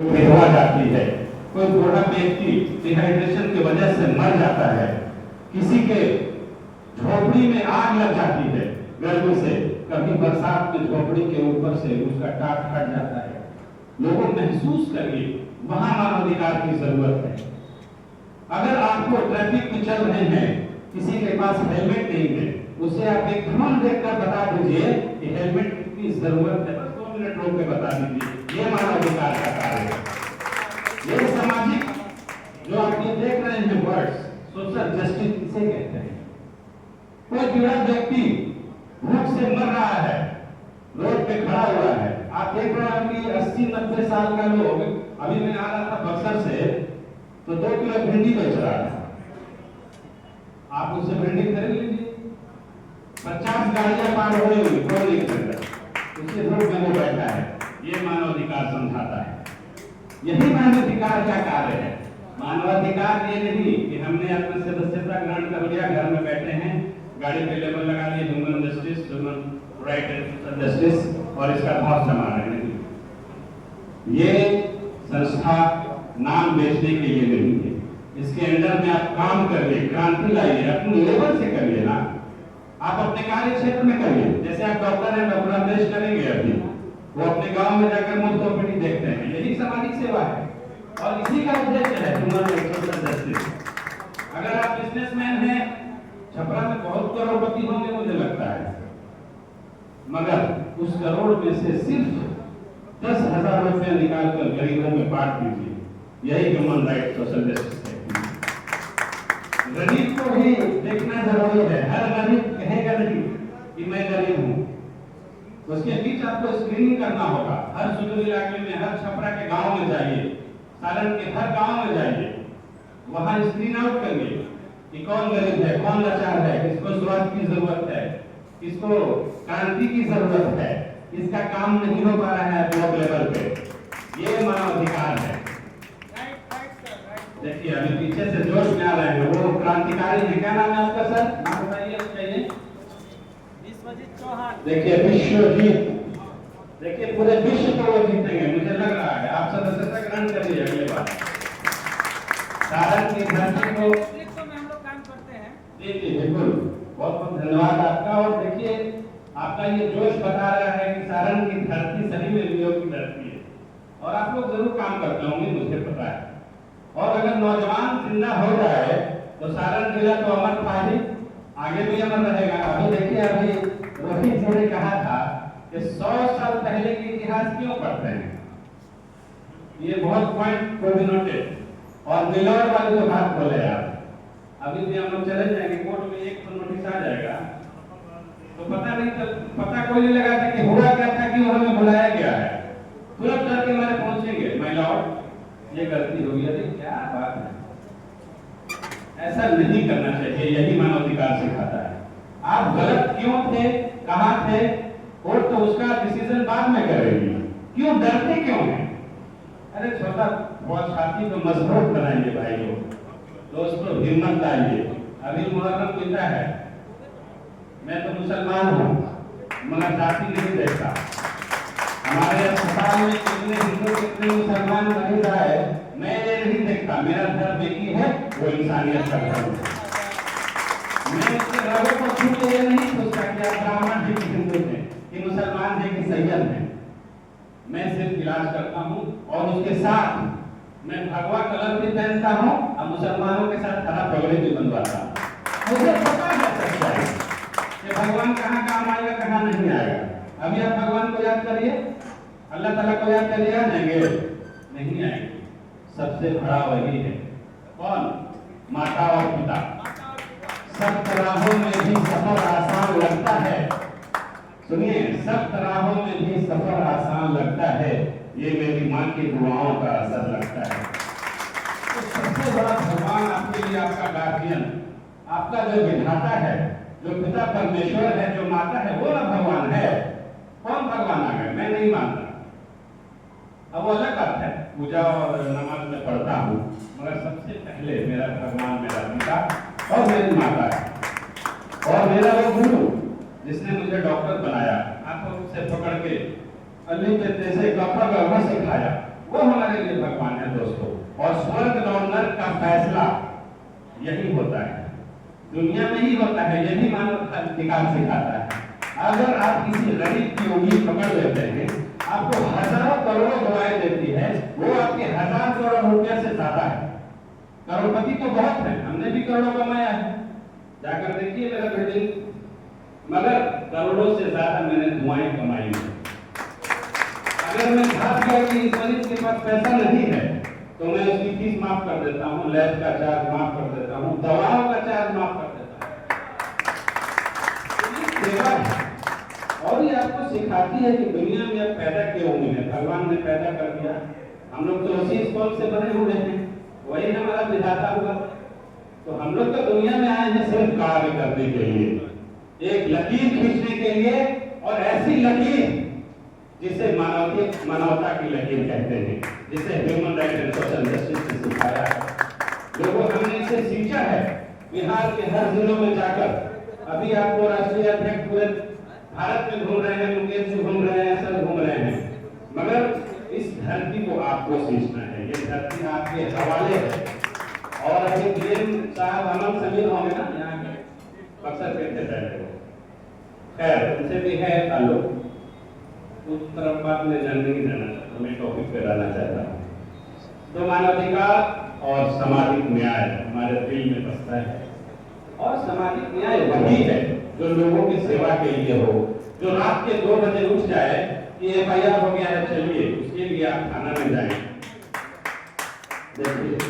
विधवा जाती है, कोई बूढ़ा व्यक्ति डिहाइड्रेशन की वजह से मर जाता है, किसी के झोपड़ी में आग लग जाती है गर्मी से, कभी बरसात में झोपड़ी के ऊपर से उसका टाट फट जाता है। लोगों महसूस करिए, वहां मानवाधिकार की जरूरत है। अगर आपको ट्रैफिक में चल रहे हैं, किसी के पास हेलमेट नहीं है, उसे आप एक ड्रोन देखकर बता दीजिए कि हेलमेट की जरूरत है, बस 2 मिनट रोक के बता दीजिए। ये मानवाधिकार का कार्य है। ये सामाजिक जो आप ये देख रहे हैं वर्ड्स, सोशल जस्टिस इसे कहते हैं। कोई पीड़ित व्यक्ति भूख से मर रहा है, रोड पे खड़ा हुआ है, आप देख रहे हैं कि 80-90 साल का लोग, अभी मैं आ रहा था बक्सर से, तो 2 किलो भिंडी बेच रहा है। आप उससे भिंडी खरीद लीजिए, 50 गाड़ियां पार हो गई, कोई नहीं खरीदा, उसके रोड में वो बैठा है। ये मानवाधिकार समझाता है। यही मानवाधिकार का कार्य है। मानवाधिकार ये नहीं कि हमने अपनी सदस्यता ग्रहण कर लिया, घर में बैठे हैं, गाड़ी पे लेबल लगा लिए human justice, human right and social justice, और इसका भाव समा रहे नहीं। ये संस्था नाम बेचने के लिए नहीं है। इसके अंदर में आप काम करिए, क्रांति लाइए, अपने लेवल से करिए ना। आप अपने कार्य क्षेत्र में करिए। जैसे आप डॉक्टर हैं, डॉक्टर अमरेश करेंगे, अभी वो अपने गांव में जाकर मुफ्त ओपीडी देखते हैं। यही सामाजिक सेवा है और इसी का उद्देश्य है ह्यूमन राइट सोशल जस्टिस। अगर आप बिजनेसमैन हैं, छपरा में बहुत करोड़पति होंगे मुझे लगता है, मगर उस करोड़ में से सिर्फ 10,000 रुपये निकालकर गरीबों में बांट दीजिए। यही ह्यूमन राइट सोशल जस्टिस है। गरीब को भी देखना जरूरी है। हर गरीब कहेगा नहीं कि मैं गरीब हूं, उसके बीच आपको स्क्रीनिंग करना होगा। हर सुदूर इलाके में, हर छपरा के गांव में जाइए, सालन के हर गांव में जाइए, वहां स्क्रीन आउट करिए कि कौन गरीब है, कौन लाचार है, किसको स्वास्थ्य की जरूरत है, किसको क्रांति की जरूरत है, किसका काम नहीं हो पा रहा है ब्लॉक लेवल पे। ये मानवाधिकार है। देखिए अभी पीछे से जोश में आ रहे हैं, वो क्रांतिकारी है। क्या नाम है आपका सर? नाम बताइए, बताइए। विश्वजीत चौहान। देखिए विश्वजीत, देखिए पूरे विश्व को वो जीतेंगे, मुझे लग रहा है। आप सदस्यता ग्रहण करिए अगले बार। सारण की धरती को हम लोग काम करते हैं। जी जी बिल्कुल, बहुत बहुत धन्यवाद आपका। और देखिए आपका ये जोश बता रहा है कि सारण की धरती सही में वियोग की धरती है, और आप लोग जरूर काम करते होंगे, मुझे पता है। और अगर नौजवान जिंदा हो जाए तो सारण जिला तो अमर था ही, आगे भी अमर रहेगा। अभी देखिए, अभी रोहित जी ने कहा था कि 100 साल पहले के इतिहास क्यों पढ़ते हैं। ये बहुत पॉइंट को भी नोटेड। और मिलोर वाली जो बात बोले आप, अभी भी हम लोग चले जाएंगे कोर्ट में, एक तो नोटिस आ जाएगा, तो पता नहीं, पता कोई नहीं लगा था कि हुआ क्या था, कि हमें बुलाया गया है। तुरंत डर के मारे पहुंचेंगे, माय लॉर्ड ये गलती हो गई। अरे क्या बात है, ऐसा नहीं करना चाहिए। यही मानवाधिकार सिखाता है। आप गलत क्यों थे, कहां थे, कोर्ट तो उसका डिसीजन बाद में करेगी, क्यों डरते क्यों हैं? अरे छोटा बहुत छाती को मजबूत बनाइए भाई लोग, दोस्तों हिम्मत लाइए। अभी मुहर्रम बीता है, मैं तो मुसलमान हूँ मगर जाति नहीं देखता। हमारे अस्पताल में कितने हिंदू कितने मुसलमान मरीज आए, मैं ये नहीं देखता। मेरा धर्म एक ही है, वो इंसानियत का धर्म है। मैं उसके लोगों को छू के ये नहीं सोचता कि आप ब्राह्मण हैं कि हिंदू हैं, कि मुसलमान हैं कि सैयद हैं। मैं सिर्फ इलाज करता हूँ, और उसके साथ मैं भगवा कलर भी पहनता हूँ, और मुसलमानों के साथ हरा पगड़ी भी बनवाता हूँ। मुझे पता है सच्चाई कि भगवान कहाँ काम आएगा, कहाँ नहीं आएगा। अभी आप भगवान को याद करिए, अल्लाह ताला को याद करिए, आ जाएंगे? नहीं आएंगे। सबसे बड़ा वही है। कौन? माता और पिता। सब राहों में भी सफर आसान लगता है। सुनिए, सब राहों में भी सफर आसान लगता है, ये मेरी माँ की दुआओं का असर लगता है। तो सबसे बड़ा भगवान आपके लिए आपका गार्जियन, आपका जो विधाता है, जो पिता परमेश्वर है, जो माता है, वो ना भगवान है। कौन भगवान आ गए? मैं नहीं मानता। अब वो अलग बात है, पूजा और नमाज में पढ़ता हूँ, मगर सबसे पहले मेरा भगवान मेरा पिता और मेरी माता है, और मेरा वो गुरु जिसने मुझे डॉक्टर बनाया, हाथों से पकड़ के अल्ली पे जैसे डॉक्टर का सिखाया, वो हमारे लिए और स्वर्ग और नरक का फैसला यही होता है, दुनिया में ही होता है। यही मानव अधिकार सिखाता है। अगर आप किसी गरीब की उंगली पकड़ लेते हैं, आपको हजारों करोड़ों दुआएं देती है, वो आपके 1000 करोड़ रुपए से ज्यादा है। करोड़पति तो बहुत है, हमने भी करोड़ों कमाया है, जाकर देखिए मेरा बिल्डिंग, मगर करोड़ों से ज्यादा मैंने दुआएं कमाई है। अगर मैं भाग गया कि इस मरीज के पास पैसा नहीं है, तो मैं उसकी फीस माफ कर देता हूँ, लैब का चार्ज माफ कर देता हूँ, दवाओं का चार्ज माफ कर देता हूँ। सेवा है। और ये आपको सिखाती है कि दुनिया में आप पैदा क्यों हुए हैं। भगवान ने पैदा कर दिया, हम लोग तो उसी स्कूल से बने हुए हैं, वही हमारा विधाता हुआ। तो हम लोग तो दुनिया में आए हैं सिर्फ कार्य करने के लिए, एक लकीर खींचने के लिए, और ऐसी लकीर जिसे मानवता की लकीर कहते हैं, जिसे human right and social justice से सिखाया है लोगों। हमने इसे सीखा है बिहार के हर जिलों में जाकर। अभी आपको राष्ट्रीय अध्यक्ष पूरे भारत में घूम रहे हैं, मुकेश जी घूम रहे हैं, सब घूम रहे हैं, मगर इस धरती को आपको सींचना है। ये धरती आपके हवाले है। और अभी डीएम साहब अमन समीर होंगे ना, यहाँ के बक्सर के थे पहले, खैर उनसे भी है ताल्लुक। उस तरफ बात में जानने की जाना चाहता हूँ, मैं टॉपिक पे रहना चाहता हूँ। तो मानवाधिकार और सामाजिक न्याय हमारे दिल में बसता है, और सामाजिक न्याय वही है जो लोगों की सेवा के लिए हो, जो रात के 2 बजे उठ जाए कि FIR हो गया है, चलिए उसके लिए आप थाना में जाएं। देखिए